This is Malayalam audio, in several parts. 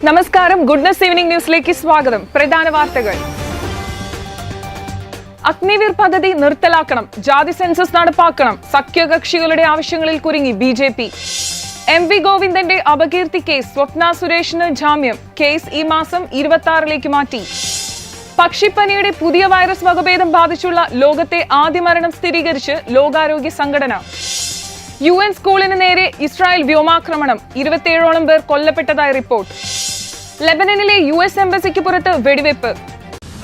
നമസ്കാരം, ഗുഡ്നസ് ഈവനിംഗ് ന്യൂസിലേക്ക് സ്വാഗതം. പ്രധാന വാർത്തകൾ. അഗ്നിവീർ പദ്ധതി നിർത്തലാക്കണം, ജാതി സെൻസസ് നടപ്പാക്കണം, സഖ്യകക്ഷികളുടെ ആവശ്യങ്ങളിൽ കുരുങ്ങി ബിജെപി. MV ഗോവിന്ദന്റെ അപകീർത്തി കേസ്, സ്വപ്ന സുരേഷിന് ജാമ്യം, കേസ് ഈ മാസം 26 മാറ്റി. പക്ഷിപ്പനിയുടെ പുതിയ വൈറസ് വകഭേദം ബാധിച്ചുള്ള ലോകത്തെ ആദ്യ മരണം സ്ഥിരീകരിച്ച് ലോകാരോഗ്യ സംഘടന. UN സ്കൂളിന് നേരെ ഇസ്രായേൽ വ്യോമാക്രമണം, 27ഓളം പേർ കൊല്ലപ്പെട്ടതായി റിപ്പോർട്ട്. ലെബനനിലെ US എംബസിക്ക് പുറത്ത് വെടിവെപ്പ്.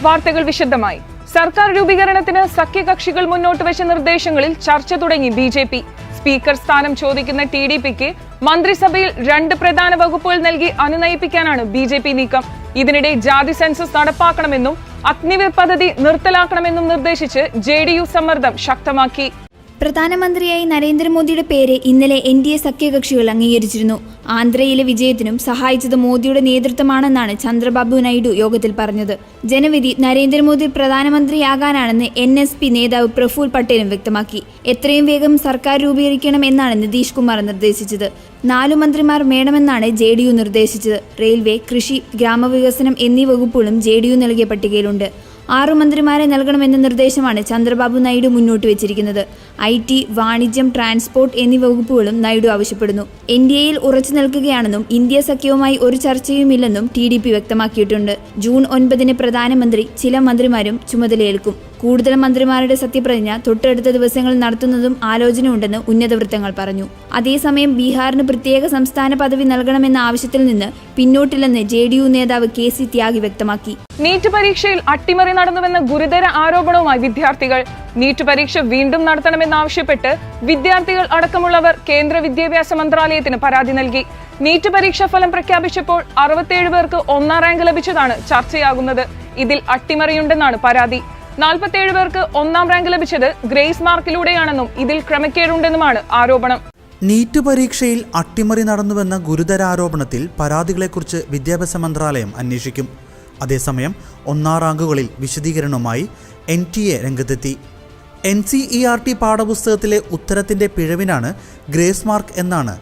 വാർത്തകൾ വിശദമായി. സർക്കാർ രൂപീകരണത്തിന് സഖ്യകക്ഷികൾ മുന്നോട്ട് വെച്ച നിർദ്ദേശങ്ങളിൽ ചർച്ച തുടങ്ങി ബിജെപി. സ്പീക്കർ സ്ഥാനം ചോദിക്കുന്ന TDPക്ക് മന്ത്രിസഭയിൽ 2 പ്രധാന വകുപ്പുകൾ നൽകി അനുനയിപ്പിക്കാനാണ് ബിജെപി നീക്കം. ഇതിനിടെ ജാതി സെൻസസ് നടപ്പാക്കണമെന്നും അഗ്നിവീർ പദ്ധതി നിർത്തലാക്കണമെന്നും നിർദ്ദേശിച്ച് JDU സമ്മർദ്ദം ശക്തമാക്കി. പ്രധാനമന്ത്രിയായി നരേന്ദ്രമോദിയുടെ പേര് ഇന്നലെ NDA സഖ്യകക്ഷികൾ അംഗീകരിച്ചിരുന്നു. ആന്ധ്രയിലെ വിജയത്തിനും സഹായിച്ചത് മോദിയുടെ നേതൃത്വമാണെന്നാണ് ചന്ദ്രബാബു നായിഡു യോഗത്തിൽ പറഞ്ഞത്. ജനവിധി നരേന്ദ്രമോദി പ്രധാനമന്ത്രിയാകാനാണെന്ന് NSP നേതാവ് പ്രഫുൽ പട്ടേലും വ്യക്തമാക്കി. എത്രയും വേഗം സർക്കാർ രൂപീകരിക്കണം എന്നാണ് നിതീഷ് കുമാർ നിർദ്ദേശിച്ചത്. 4 മന്ത്രിമാർ വേണമെന്നാണ് JDU നിർദ്ദേശിച്ചത്. റെയിൽവേ, കൃഷി, ഗ്രാമവികസനം എന്നീ വകുപ്പുകളും JDU നൽകിയ പട്ടികയിലുണ്ട്. 6 മന്ത്രിമാരെ നൽകണമെന്ന നിർദ്ദേശമാണ് ചന്ദ്രബാബു നായിഡു മുന്നോട്ട് വെച്ചിരിക്കുന്നത്. IT, വാണിജ്യം, ട്രാൻസ്പോർട്ട് എന്നീ വകുപ്പുകളും നായിഡു ആവശ്യപ്പെടുന്നു. NDAയിൽ ഉറച്ചു നിൽക്കുകയാണെന്നും ഇന്ത്യ സഖ്യവുമായി ഒരു ചർച്ചയുമില്ലെന്നും TDP വ്യക്തമാക്കിയിട്ടുണ്ട്. ജൂൺ 9 പ്രധാനമന്ത്രി, ചില മന്ത്രിമാരും ചുമതലയേൽക്കും. കൂടുതൽ മന്ത്രിമാരുടെ സത്യപ്രതിജ്ഞ തൊട്ടടുത്ത ദിവസങ്ങളിൽ നടത്തുന്നതും ആലോചനയുണ്ടെന്ന് ഉന്നത വൃത്തങ്ങൾ പറഞ്ഞു. അതേസമയം ബീഹാറിന് പ്രത്യേക സംസ്ഥാന പദവി നൽകണമെന്ന ആവശ്യത്തിൽ നിന്ന് പിന്നോട്ടില്ലെന്ന് JDU നേതാവ് KC ത്യാഗി വ്യക്തമാക്കി. നീറ്റ് പരീക്ഷയിൽ അട്ടിമറി നടന്നുവെന്ന ഗുരുതര ആരോപണവുമായി വിദ്യാർത്ഥികൾ. നീറ്റ് പരീക്ഷ വീണ്ടും നടത്തണമെന്നാവശ്യപ്പെട്ട് വിദ്യാർത്ഥികൾ അടക്കമുള്ളവർ കേന്ദ്ര വിദ്യാഭ്യാസ മന്ത്രാലയത്തിന് പരാതി നൽകി. നീറ്റ് പരീക്ഷാ ഫലം പ്രഖ്യാപിച്ചപ്പോൾ 67 പേർക്ക് 1ാം റാങ്ക് ലഭിച്ചതാണ് ചർച്ചയാകുന്നത്. ഇതിൽ അട്ടിമറിയുണ്ടെന്നാണ് പരാതി. 47 പേർക്ക് 1ാം റാങ്ക് ലഭിച്ചത് ഗ്രേസ് മാർക്കിലൂടെയാണെന്നും ഇതിൽ ക്രമക്കേടുണ്ടെന്നുമാണ് ആരോപണം. നീറ്റ് പരീക്ഷയിൽ അട്ടിമറി നടന്നുവെന്ന ഗുരുതര ആരോപണത്തിൽ പരാതികളെക്കുറിച്ച് വിദ്യാഭ്യാസ മന്ത്രാലയം അന്വേഷിക്കും. അതേസമയം 1ാം റാങ്കുകളിൽ വിശദീകരണവുമായി NTA രംഗത്തെത്തി. NCERT പാഠപുസ്തകത്തിലെ ഉത്തരത്തിന്റെ പിഴവിനാണ് ഗ്രേസ് മാർക്ക് എന്നാണ്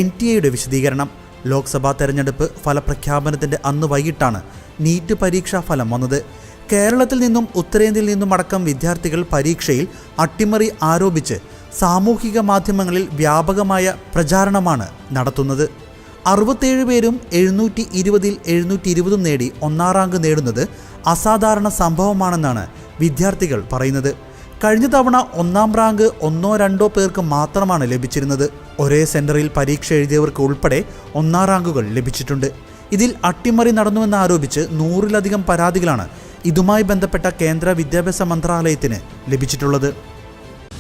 NTAയുടെ വിശദീകരണം. ലോക്സഭാ തെരഞ്ഞെടുപ്പ് ഫലപ്രഖ്യാപനത്തിന്റെ അന്ന് വൈകിട്ടാണ് നീറ്റ് പരീക്ഷാ ഫലം വന്നത്. കേരളത്തിൽ നിന്നും ഉത്തരേന്ത്യയിൽ നിന്നും അടക്കം വിദ്യാർത്ഥികൾ പരീക്ഷയിൽ അട്ടിമറി ആരോപിച്ച് സാമൂഹിക മാധ്യമങ്ങളിൽ വ്യാപകമായ പ്രചാരണമാണ് നടത്തുന്നത്. 67 പേരും 720-ൽ 720 നേടി 1ാം റാങ്ക് നേടുന്നത് അസാധാരണ സംഭവമാണെന്നാണ് വിദ്യാർത്ഥികൾ പറയുന്നത്. കഴിഞ്ഞ തവണ 1ാം റാങ്ക് 1-2 പേർക്ക് മാത്രമാണ് ലഭിച്ചിരുന്നത്. ഒരേ സെന്ററിൽ പരീക്ഷ എഴുതിയവർക്ക് ഉൾപ്പെടെ 1ാം റാങ്കുകൾ ലഭിച്ചിട്ടുണ്ട്. ഇതിൽ അട്ടിമറി നടന്നുവെന്നാരോപിച്ച് 100-ലധികം പരാതികളാണ് ഇതുമായി ബന്ധപ്പെട്ട കേന്ദ്ര വിദ്യാഭ്യാസ മന്ത്രാലയത്തിന് ലഭിച്ചിട്ടുള്ളത്.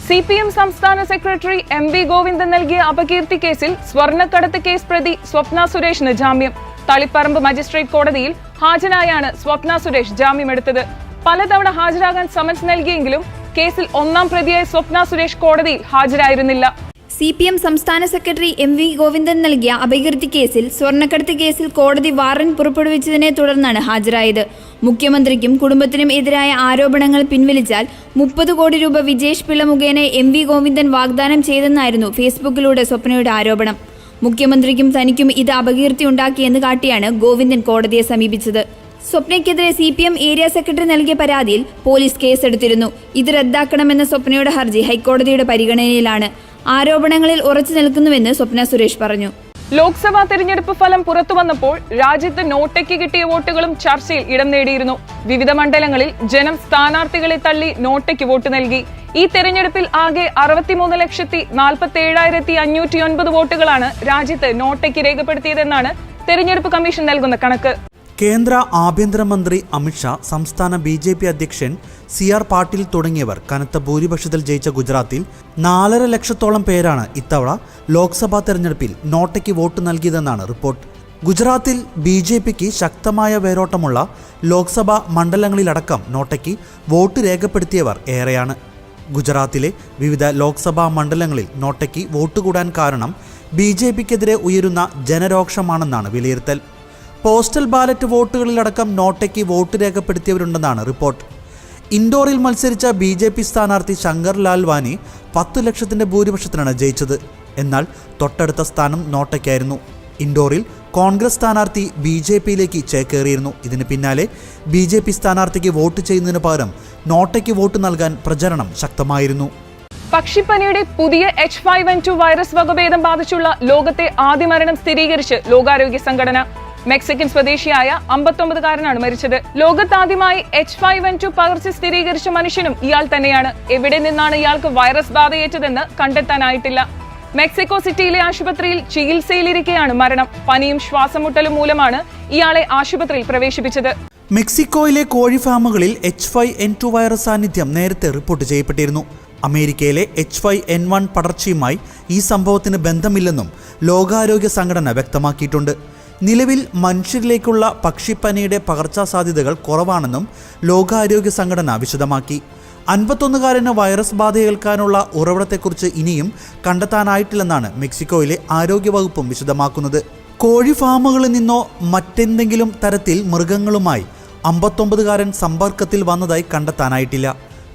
CPM സംസ്ഥാന സെക്രട്ടറി MV ഗോവിന്ദൻ നൽകിയ അപകീർത്തി കേസിൽ സ്വർണ്ണക്കടത്ത് കേസ് പ്രതി സ്വപ്ന സുരേഷിന് ജാമ്യം. തളിപ്പറമ്പ് മജിസ്ട്രേറ്റ് കോടതിയിൽ ഹാജരായാണ് സ്വപ്ന സുരേഷ് ജാമ്യമെടുത്തത്. പലതവണ ഹാജരാകാൻ സമൻസ് നൽകിയെങ്കിലും കേസിൽ 1ാം പ്രതിയായ സ്വപ്ന സുരേഷ് കോടതിയിൽ ഹാജരായിരുന്നില്ല. CPM സംസ്ഥാന സെക്രട്ടറി MV ഗോവിന്ദൻ നൽകിയ അപകീർത്തി കേസിൽ സ്വർണ്ണക്കടത്ത് കേസിൽ കോടതി വാറന്റ് പുറപ്പെടുവിച്ചതിനെ തുടർന്നാണ് ഹാജരായത്. മുഖ്യമന്ത്രിക്കും കുടുംബത്തിനും എതിരായ ആരോപണങ്ങൾ പിൻവലിച്ചാൽ 30 കോടി രൂപ വിജേഷ് പിള്ള മുഖേന MV ഗോവിന്ദൻ വാഗ്ദാനം ചെയ്തെന്നായിരുന്നു ഫേസ്ബുക്കിലൂടെ സ്വപ്നയുടെ ആരോപണം. മുഖ്യമന്ത്രിക്കും തനിക്കും ഇത് അപകീർത്തി ഉണ്ടാക്കിയെന്ന് കാട്ടിയാണ് ഗോവിന്ദൻ കോടതിയെ സമീപിച്ചത്. സ്വപ്നയ്ക്കെതിരെ CPM ഏരിയ സെക്രട്ടറി നൽകിയ പരാതിയിൽ പോലീസ് കേസെടുത്തിരുന്നു. ഇത് റദ്ദാക്കണമെന്ന സ്വപ്നയുടെ ഹർജി ഹൈക്കോടതിയുടെ പരിഗണനയിലാണ്. ആരോപണങ്ങളിൽ ഉറച്ചു നിൽക്കുന്നുവെന്ന് സ്വപ്ന സുരേഷ് പറഞ്ഞു. ലോക്സഭാ തെരഞ്ഞെടുപ്പ് ഫലം പുറത്തുവന്നപ്പോൾ രാജ്യത്ത് നോട്ടയ്ക്ക് കിട്ടിയ വോട്ടുകളും ചർച്ചയിൽ ഇടം നേടിയിരുന്നു. വിവിധ മണ്ഡലങ്ങളിൽ ജനം സ്ഥാനാർത്ഥികളെ തള്ളി നോട്ടയ്ക്ക് വോട്ട് നൽകി. ഈ തെരഞ്ഞെടുപ്പിൽ ആകെ 63,47,509 വോട്ടുകളാണ് രാജ്യത്ത് നോട്ടയ്ക്ക് രേഖപ്പെടുത്തിയതെന്നാണ് തെരഞ്ഞെടുപ്പ് കമ്മീഷൻ നൽകുന്ന കണക്ക്. കേന്ദ്ര ആഭ്യന്തരമന്ത്രി അമിത്ഷാ, സംസ്ഥാന BJP അധ്യക്ഷൻ CR പാട്ടീൽ തുടങ്ങിയവർ കനത്ത ഭൂരിപക്ഷത്തിൽ ജയിച്ച ഗുജറാത്തിൽ 4.5 ലക്ഷത്തോളം പേരാണ് ഇത്തവണ ലോക്സഭാ തെരഞ്ഞെടുപ്പിൽ നോട്ടയ്ക്ക് വോട്ട് നൽകിയതെന്നാണ് റിപ്പോർട്ട്. ഗുജറാത്തിൽ BJPക്ക് ശക്തമായ വേരോട്ടമുള്ള ലോക്സഭാ മണ്ഡലങ്ങളിലടക്കം നോട്ടയ്ക്ക് വോട്ട് രേഖപ്പെടുത്തിയവർ ഏറെയാണ്. ഗുജറാത്തിലെ വിവിധ ലോക്സഭാ മണ്ഡലങ്ങളിൽ നോട്ടയ്ക്ക് വോട്ട് കൂടാൻ കാരണം BJPക്കെതിരെ ഉയരുന്ന ജനരോക്ഷമാണെന്നാണ് വിലയിരുത്തൽ. പോസ്റ്റൽ ബാലറ്റ് വോട്ടുകളിലടക്കം നോട്ടയ്ക്ക് വോട്ട് രേഖപ്പെടുത്തിയവരുണ്ടെന്നാണ് റിപ്പോർട്ട്. ഇൻഡോറിൽ മത്സരിച്ച BJP സ്ഥാനാർത്ഥി ശങ്കർ ലാൽവാനി 10 ലക്ഷത്തിന്റെ ഭൂരിപക്ഷത്തിനാണ് ജയിച്ചത്. എന്നാൽ തൊട്ടടുത്ത സ്ഥാനം നോട്ടയ്ക്കായിരുന്നു. ഇൻഡോറിൽ കോൺഗ്രസ് സ്ഥാനാർത്ഥി BJPയിലേക്ക് ചേക്കേറിയിരുന്നു. ഇതിന് പിന്നാലെ BJP സ്ഥാനാർത്ഥിക്ക് വോട്ട് ചെയ്യുന്നതിന് പകരം നോട്ടയ്ക്ക് വോട്ട് നൽകാൻ പ്രചരണം ശക്തമായിരുന്നു. പക്ഷിപ്പനിയുടെ പുതിയ H5N2 വൈറസ് വകഭേദം ബാധിച്ചുള്ള ലോകത്തെ ആദ്യ മരണം സ്ഥിരീകരിച്ച് ലോകാരോഗ്യ സംഘടന. മെക്സിക്കൻ സ്വദേശിയായ 59-കാരനാണ് മരിച്ചത്. ലോകത്താദ്യമായി H5N2 പകർച്ച സ്ഥിരീകരിച്ച മനുഷ്യനും ഇയാൾ തന്നെയാണ്. എവിടെ നിന്നാണ് ഇയാൾക്ക് വൈറസ് ബാധയേറ്റതെന്ന് കണ്ടെത്താനായിട്ടില്ല. മെക്സിക്കോ സിറ്റിയിലെ ആശുപത്രിയിൽ ചികിത്സയിലിരിക്കെയാണ് മരണം. പനിയും ശ്വാസമുട്ടലും മൂലമാണ് ഇയാളെ ആശുപത്രിയിൽ പ്രവേശിപ്പിച്ചത്. മെക്സിക്കോയിലെ കോഴി ഫാമുകളിൽ H5N2 വൈറസ് സാന്നിധ്യം നേരത്തെ റിപ്പോർട്ട് ചെയ്യപ്പെട്ടിരുന്നു. അമേരിക്കയിലെ H5N1 പടർച്ചയുമായി ഈ സംഭവത്തിന് ബന്ധമില്ലെന്നും ലോകാരോഗ്യ സംഘടന വ്യക്തമാക്കിയിട്ടുണ്ട്. നിലവിൽ മനുഷ്യരിലേക്കുള്ള പക്ഷിപ്പനിയുടെ പകർച്ചാ സാധ്യതകൾ കുറവാണെന്നും ലോകാരോഗ്യ സംഘടന വിശദമാക്കി. 51-കാരന് വൈറസ് ബാധയേൽക്കാനുള്ള ഉറവിടത്തെക്കുറിച്ച് ഇനിയും കണ്ടെത്താനായിട്ടില്ലെന്നാണ് മെക്സിക്കോയിലെ ആരോഗ്യവകുപ്പും വിശദമാക്കുന്നത്. കോഴി ഫാമുകളിൽ നിന്നോ മറ്റെന്തെങ്കിലും തരത്തിൽ മൃഗങ്ങളുമായി 59-കാരൻ സമ്പർക്കത്തിൽ വന്നതായി കണ്ടെത്താനായിട്ടില്ല.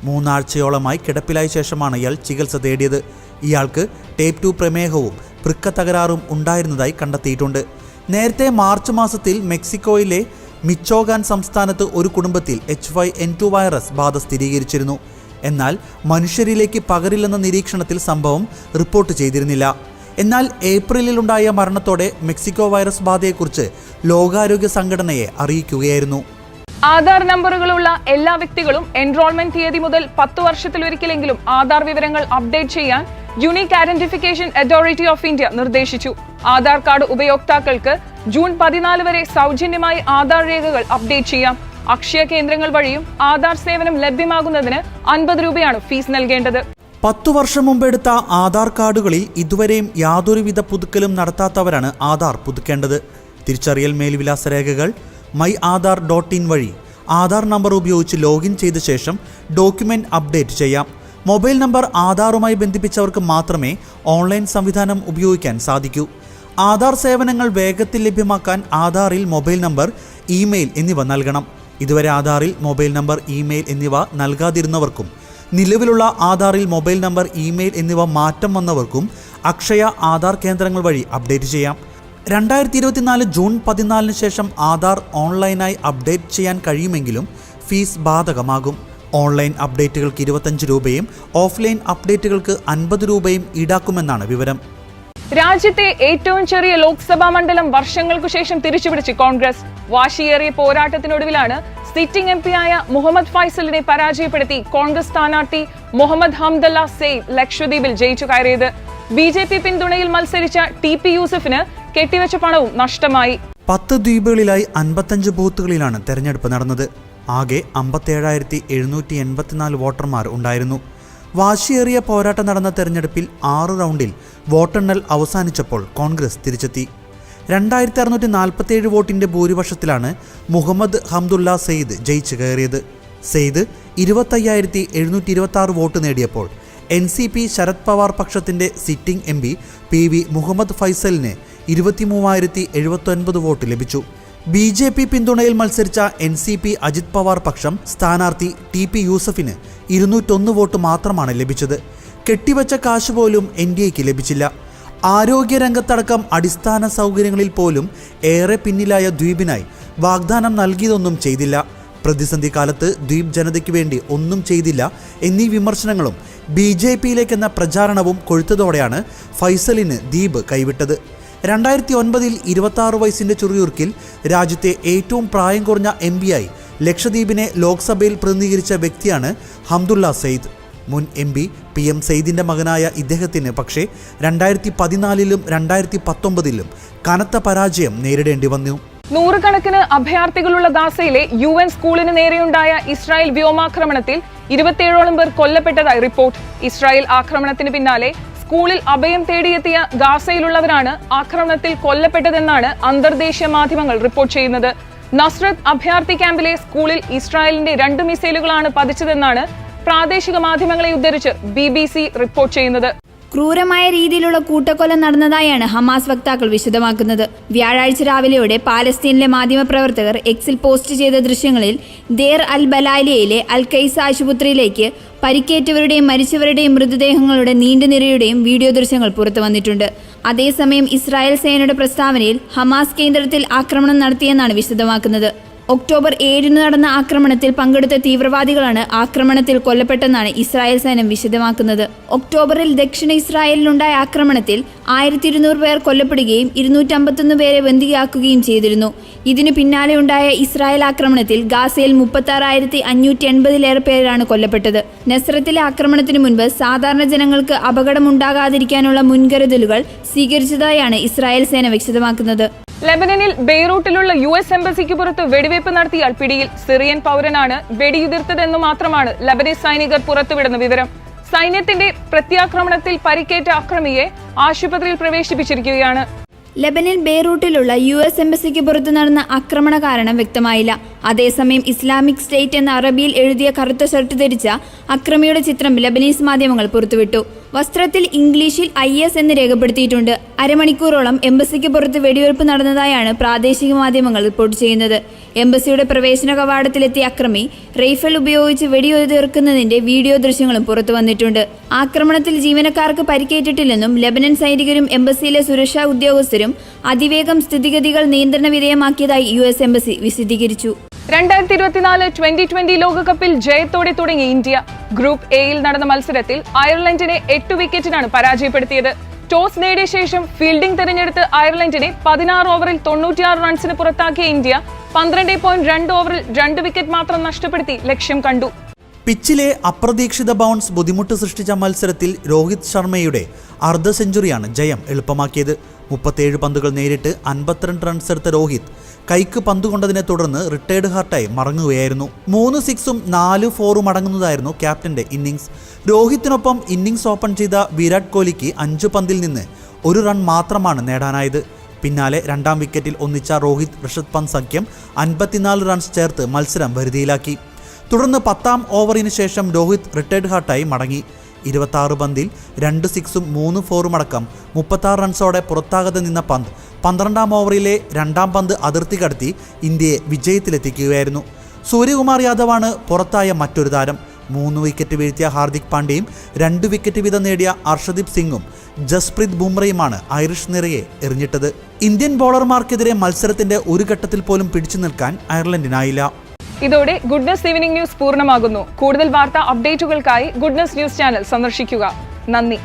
3 ആഴ്ചയോളമായി കിടപ്പിലായ ശേഷമാണ് ഇയാൾ ചികിത്സ തേടിയത്. ഇയാൾക്ക് ടൈപ്പ് 2 പ്രമേഹവും വൃക്ക തകരാറും ഉണ്ടായിരുന്നതായി കണ്ടെത്തിയിട്ടുണ്ട്. നേരത്തെ മാർച്ച് മാസത്തിൽ മെക്സിക്കോയിലെ മിച്ചോഗാൻ സംസ്ഥാനത്ത് ഒരു കുടുംബത്തിൽ H5N2 വൈറസ് ബാധ സ്ഥിരീകരിച്ചിരുന്നു. എന്നാൽ മനുഷ്യരിലേക്ക് പകരില്ലെന്ന നിരീക്ഷണത്തിൽ സംഭവം റിപ്പോർട്ട് ചെയ്തിരുന്നില്ല. എന്നാൽ ഏപ്രിലിലുണ്ടായ മരണത്തോടെ മെക്സിക്കോ വൈറസ് ബാധയെക്കുറിച്ച് ലോകാരോഗ്യ സംഘടനയെ അറിയിക്കുകയായിരുന്നു. ആധാർ നമ്പറുകളുള്ള എല്ലാ വ്യക്തികളും എൻറോൾമെന്റ് തീയതി മുതൽ 10 വർഷത്തിലൊരിക്കലെങ്കിലും ആധാർ വിവരങ്ങൾ അപ്ഡേറ്റ് ചെയ്യാൻ unique identification authority of India നിർദ്ദേശിച്ചു. ആധാർ കാർഡ് ഉപയോക്താക്കൾക്ക് ജൂൺ 14 വരെ സൗജന്യമായി ആധാർ രേഖകൾ അപ്ഡേറ്റ് ചെയ്യാം. അക്ഷയ കേന്ദ്രങ്ങൾ വഴിയും ആധാർ സേവനം ലഭ്യമാകുന്നതിന് 50 രൂപയാണ് ഫീസ് നൽകേണ്ടത്. 10 വർഷം മുമ്പെടുത്ത ആധാർ കാർഡുകളിൽ ഇതുവരെയും യാതൊരുവിധ പുതുക്കലും നടത്താത്തവരാണ് ആധാർ പുതുക്കേണ്ടത്. തിരിച്ചറിയൽ മേൽവിലാസ രേഖകൾ myAadhar.in വഴി ആധാർ നമ്പർ ഉപയോഗിച്ച് ലോഗിൻ ചെയ്ത ശേഷം ഡോക്യുമെന്റ് അപ്ഡേറ്റ് ചെയ്യാം. മൊബൈൽ നമ്പർ ആധാറുമായി ബന്ധിപ്പിച്ചവർക്ക് മാത്രമേ ഓൺലൈൻ സംവിധാനം ഉപയോഗിക്കാൻ സാധിക്കൂ. ആധാർ സേവനങ്ങൾ വേഗത്തിൽ ലഭ്യമാക്കാൻ ആധാറിൽ മൊബൈൽ നമ്പർ, ഇമെയിൽ എന്നിവ നൽകണം. ഇതുവരെ ആധാറിൽ മൊബൈൽ നമ്പർ, ഇമെയിൽ എന്നിവ നൽകാതിരുന്നവർക്കും നിലവിലുള്ള ആധാറിൽ മൊബൈൽ നമ്പർ, ഇമെയിൽ എന്നിവ മാറ്റം വന്നവർക്കും അക്ഷയ ആധാർ കേന്ദ്രങ്ങൾ വഴി അപ്ഡേറ്റ് ചെയ്യാം. 2024 ജൂൺ 14 ശേഷം ആധാർ ഓൺലൈനായി അപ്ഡേറ്റ് ചെയ്യാൻ കഴിയുമെങ്കിലും ഫീസ് ബാധകമാകും. ഓൺലൈൻ അപ്ഡേറ്റുകൾക്ക് 25 രൂപയും ഓഫ്ലൈൻ അപ്ഡേറ്റുകൾക്ക് 50 രൂപയും ഈടാക്കുമെന്നാണ് വിവരം. രാജ്യത്തെ ഏറ്റവും ചെറിയ ലോക്സഭാ മണ്ഡലം വർഷങ്ങൾക്കു ശേഷം തിരിച്ചുപിടിച്ച് കോൺഗ്രസ്. വാശിയേറിയ പോരാട്ടത്തിനൊടുവിലാണ് സിറ്റിംഗ് MP ആയ മുഹമ്മദ് ഫൈസലിനെ പരാജയപ്പെടുത്തി കോൺഗ്രസ് സ്ഥാനാർത്ഥി മുഹമ്മദ് ഹംദല്ല സെയ്ദ് ലക്ഷദ്വീപിൽ ജയിച്ചു കയറിയത്. BJP പിന്തുണയിൽ മത്സരിച്ച TP യൂസഫിന് കെട്ടിവെച്ച പണവും നഷ്ടമായി. 10 ദ്വീപുകളിലായി 55 ബൂത്തുകളിലാണ് തെരഞ്ഞെടുപ്പ് നടന്നത്. ആകെ 57,784 വോട്ടർമാർ ഉണ്ടായിരുന്നു. വാശിയേറിയ പോരാട്ടം നടന്ന തെരഞ്ഞെടുപ്പിൽ 6 റൗണ്ടിൽ വോട്ടെണ്ണൽ അവസാനിച്ചപ്പോൾ കോൺഗ്രസ് തിരിച്ചെത്തി. 2647 വോട്ടിന്റെ ഭൂരിപക്ഷത്തിലാണ് മുഹമ്മദ് ഹംദുല്ല സെയ്ദ് ജയിച്ചു കയറിയത്. സെയ്ദ് 25,726 വോട്ട് നേടിയപ്പോൾ NCP ശരത് പവാർ പക്ഷത്തിന്റെ സിറ്റിംഗ് MP PV മുഹമ്മദ് ഫൈസലിന് 23,079 വോട്ട് ലഭിച്ചു. BJP പിന്തുണയിൽ മത്സരിച്ച NCP അജിത് പവാർ പക്ഷം സ്ഥാനാർത്ഥി TP യൂസഫിന് 201 വോട്ട് മാത്രമാണ് ലഭിച്ചത്. കെട്ടിവച്ച കാശ് പോലും NDAക്ക് ലഭിച്ചില്ല. ആരോഗ്യരംഗത്തടക്കം അടിസ്ഥാന സൗകര്യങ്ങളിൽ പോലും ഏറെ പിന്നിലായ ദ്വീപിനായി വാഗ്ദാനം നൽകിയതൊന്നും ചെയ്തില്ല. പ്രതിസന്ധി കാലത്ത് ദ്വീപ് ജനതയ്ക്ക് വേണ്ടി ഒന്നും ചെയ്തില്ല എന്നീ വിമർശനങ്ങളും BJPയിലേക്കെന്ന പ്രചാരണവും കൊഴുത്തതോടെയാണ് ഫൈസലിന് ദ്വീപ് കൈവിട്ടത്. 2009 26 വയസ്സിന്റെ ചുറിയുർക്കിൽ രാജ്യത്തെ ഏറ്റവും പ്രായം കുറഞ്ഞ MP ലക്ഷദ്വീപിനെ ലോക്സഭയിൽ പ്രതിനിധീകരിച്ച വ്യക്തിയാണ് ഹംദുല്ല സെയ്ദ്. മുൻ MP PM സെയ്ദിന്റെ മകനായ ഇദ്ദേഹത്തിന് പക്ഷേ 2014 2019 കനത്ത പരാജയം നേരിടേണ്ടി വന്നു. നൂറുകണക്കിന് അഭയാർത്ഥികളുള്ള ഗാസയിലെ UN സ്കൂളിന് നേരെയുണ്ടായ ഇസ്രായേൽ വ്യോമാക്രമണത്തിൽ 27ഓളം പേർ കൊല്ലപ്പെട്ടതായി റിപ്പോർട്ട്. ഇസ്രായേൽ ആക്രമണത്തിന് പിന്നാലെ സ്കൂളിൽ അഭയം തേടിയെത്തിയ ഗാസയിലുള്ളവരാണ് ആക്രമണത്തിൽ കൊല്ലപ്പെട്ടതെന്നാണ് അന്തർദേശീയ മാധ്യമങ്ങൾ റിപ്പോർട്ട് ചെയ്യുന്നത്. നസ്രത്ത് അഭയാർത്ഥി ക്യാമ്പിലെ സ്കൂളിൽ ഇസ്രായേലിന്റെ 2 മിസൈലുകളാണ് പതിച്ചതെന്നാണ് പ്രാദേശിക മാധ്യമങ്ങളെ ഉദ്ധരിച്ച് BBC റിപ്പോർട്ട് ചെയ്യുന്നത്. ക്രൂരമായ രീതിയിലുള്ള കൂട്ടക്കൊല നടന്നതായാണ് ഹമാസ് വക്താക്കൾ വിശദമാക്കുന്നത്. വ്യാഴാഴ്ച രാവിലെയോടെ പാലസ്തീനിലെ മാധ്യമപ്രവർത്തകർ എക്സിൽ പോസ്റ്റ് ചെയ്ത ദൃശ്യങ്ങളിൽ ദേർ അൽ ബലാലിയയിലെ അൽ ഖൈസ ആശുപത്രിയിലേക്ക് പരിക്കേറ്റവരുടെയും മരിച്ചവരുടെയും മൃതദേഹങ്ങളുടെ നീണ്ട നിരയുടെയും വീഡിയോ ദൃശ്യങ്ങൾ പുറത്തു വന്നിട്ടുണ്ട്. അതേസമയം ഇസ്രായേൽ സേനയുടെ പ്രസ്താവനയിൽ ഹമാസ് കേന്ദ്രത്തിൽ ആക്രമണം നടത്തിയെന്നാണ് വിശദമാക്കുന്നത്. ഒക്ടോബർ 7 നടന്ന ആക്രമണത്തിൽ പങ്കെടുത്ത തീവ്രവാദികളാണ് ആക്രമണത്തിൽ കൊല്ലപ്പെട്ടെന്നാണ് ഇസ്രായേൽ സേന വിശദമാക്കുന്നത്. ഒക്ടോബറിൽ ദക്ഷിണ ഇസ്രായേലിലുണ്ടായ ആക്രമണത്തിൽ 1200 പേർ കൊല്ലപ്പെടുകയും 251 പേരെ ബന്ദിയാക്കുകയും ചെയ്തിരുന്നു. ഇതിനു പിന്നാലെ ഉണ്ടായ ഇസ്രായേൽ ആക്രമണത്തിൽ ഗാസയിൽ 36,580 പേരാണ് കൊല്ലപ്പെട്ടത്. നസ്രത്തിലെ ആക്രമണത്തിനു മുൻപ് സാധാരണ ജനങ്ങൾക്ക് അപകടമുണ്ടാകാതിരിക്കാനുള്ള മുൻകരുതലുകൾ സ്വീകരിച്ചതായാണ് ഇസ്രായേൽ സേന വ്യക്തമാക്കുന്നത്. ലെബനനിൽ ബെയ്റൂട്ടിലുള്ള US എംബസിക്ക് പുറത്ത് വെടിവയ്പ് നടത്തിയാൽ പിടിയിൽ. സിറിയൻ പൗരനാണ് വെടിയുതിർത്തതെന്നു മാത്രമാണ് ലബനീസ് സൈനികർ പുറത്തുവിടുന്ന വിവരം. സൈന്യത്തിന്റെ പ്രത്യാക്രമണത്തിൽ പരിക്കേറ്റ അക്രമിയെ ആശുപത്രിയിൽ പ്രവേശിപ്പിച്ചിരിക്കുകയാണ്. ലെബനൻ ബെയ്റൂട്ടിലുള്ള US എംബസിക്ക് പുറത്ത് നടന്ന ആക്രമണ കാരണം വ്യക്തമായില്ല. അതേസമയം ഇസ്ലാമിക് സ്റ്റേറ്റ് എന്ന അറബിയിൽ എഴുതിയ കറുത്ത ഷർട്ട് ധരിച്ച അക്രമിയുടെ ചിത്രം ലബനീസ് മാധ്യമങ്ങൾ പുറത്തുവിട്ടു. വസ്ത്രത്തിൽ ഇംഗ്ലീഷിൽ IS എന്ന് രേഖപ്പെടുത്തിയിട്ടുണ്ട്. അരമണിക്കൂറോളം എംബസിക്ക് പുറത്ത് വെടിവെയ്പ് നടന്നതായാണ് പ്രാദേശിക മാധ്യമങ്ങൾ റിപ്പോർട്ട് ചെയ്യുന്നത്. എംബസിയുടെ പ്രവേശന കവാടത്തിലെത്തിയ അക്രമി റൈഫിൾ ഉപയോഗിച്ച് വെടിയുതിർക്കുന്നതിന്റെ വീഡിയോ ദൃശ്യങ്ങളും പുറത്തു വന്നിട്ടുണ്ട്. ആക്രമണത്തിൽ ജീവനക്കാർക്ക് പരിക്കേറ്റിട്ടില്ലെന്നും ലബനൻ സൈനികരും എംബസിയിലെ സുരക്ഷാ ഉദ്യോഗസ്ഥരും അതിവേഗം സ്ഥിതിഗതികൾ നിയന്ത്രണ വിധേയമാക്കിയതായി US എംബസി വിശദീകരിച്ചു. 2024 2020 ലോകകപ്പിൽ ജയത്തോടെ തുടങ്ങി ഇന്ത്യ. ഗ്രൂപ്പ് എയിൽ നടന്ന മത്സരത്തിൽ അയർലൻഡിനെ 8 വിക്കറ്റിനാണ് പരാജയപ്പെടുത്തിയത്. ടോസ് നേടിയ ശേഷം ഫീൽഡിംഗ് തെരഞ്ഞെടുത്ത് അയർലൻഡിനെ 16 ഓവറിൽ 96 റൺസിന് പുറത്താക്കിയ ഇന്ത്യ 12.2 ഓവറിൽ 2 വിക്കറ്റ് മാത്രം നഷ്ടപ്പെടുത്തി ലക്ഷ്യം കണ്ടു. പിച്ചിലെ അപ്രതീക്ഷിത ബൗൺസ് ബുദ്ധിമുട്ട് സൃഷ്ടിച്ച മത്സരത്തിൽ രോഹിത് ശർമ്മയുടെ അർദ്ധ സെഞ്ചുറിയാണ് ജയം എളുപ്പമാക്കിയത്. 37 പന്തുകൾ നേരിട്ട് 52 റൺസ് എടുത്ത രോഹിത് കൈക്ക് പന്ത് കൊണ്ടതിനെ തുടർന്ന് റിട്ടയർഡ് ഹാർട്ടായി മടങ്ങുകയായിരുന്നു. 3 6ഉം 4 4ഉം അടങ്ങുന്നതായിരുന്നു ക്യാപ്റ്റന്റെ ഇന്നിംഗ്സ്. രോഹിത്തിനൊപ്പം ഇന്നിംഗ്സ് ഓപ്പൺ ചെയ്ത വിരാട് കോഹ്ലിക്ക് 5 പന്തിൽ നിന്ന് 1 റൺ മാത്രമാണ് നേടാനായത്. പിന്നാലെ 2ാം വിക്കറ്റിൽ ഒന്നിച്ച രോഹിത് ഋഷഭ് പന്ത് സഖ്യം 54 റൺസ് ചേർത്ത് മത്സരം വരുതിയിലാക്കി. തുടർന്ന് 10ാം ഓവറിന് ശേഷം രോഹിത് റിട്ടയർഡ് ഹാർട്ടായി മടങ്ങി. 26 പന്തിൽ 2 6ഉം 3 4ഉം അടക്കം 36 റൺസോടെ പുറത്താകാതെ നിന്ന പന്ത് 12ാം ഓവറിലെ 2ാം പന്ത് അതിർത്തി കടത്തി ഇന്ത്യയെ വിജയത്തിലെത്തിക്കുകയായിരുന്നു. സൂര്യകുമാർ യാദവാണ് പുറത്തായ മറ്റൊരു താരം. 3 വിക്കറ്റ് വീഴ്ത്തിയ ഹാർദിക് പാണ്ഡ്യയും 2 വിക്കറ്റ് വീതം നേടിയ അർഷദീപ് സിംഗും ജസ്പ്രീത് ബുംറയുമാണ് ഐറിഷ് നിരയെ എറിഞ്ഞിട്ടത്. ഇന്ത്യൻ ബോളർമാർക്കെതിരെ മത്സരത്തിന്റെ ഒരു ഘട്ടത്തിൽ പോലും പിടിച്ചു നിൽക്കാൻ അയർലൻഡിനായില്ല. ഇതോടെ ഗുഡ്നസ് ഈവനിംഗ് ന്യൂസ് പൂർണ്ണമാകുന്നു. കൂടുതൽ വാർത്താ അപ്ഡേറ്റുകൾക്കായി ഗുഡ്നസ് ന്യൂസ് ചാനൽ സന്ദർശിക്കുക. നന്ദി.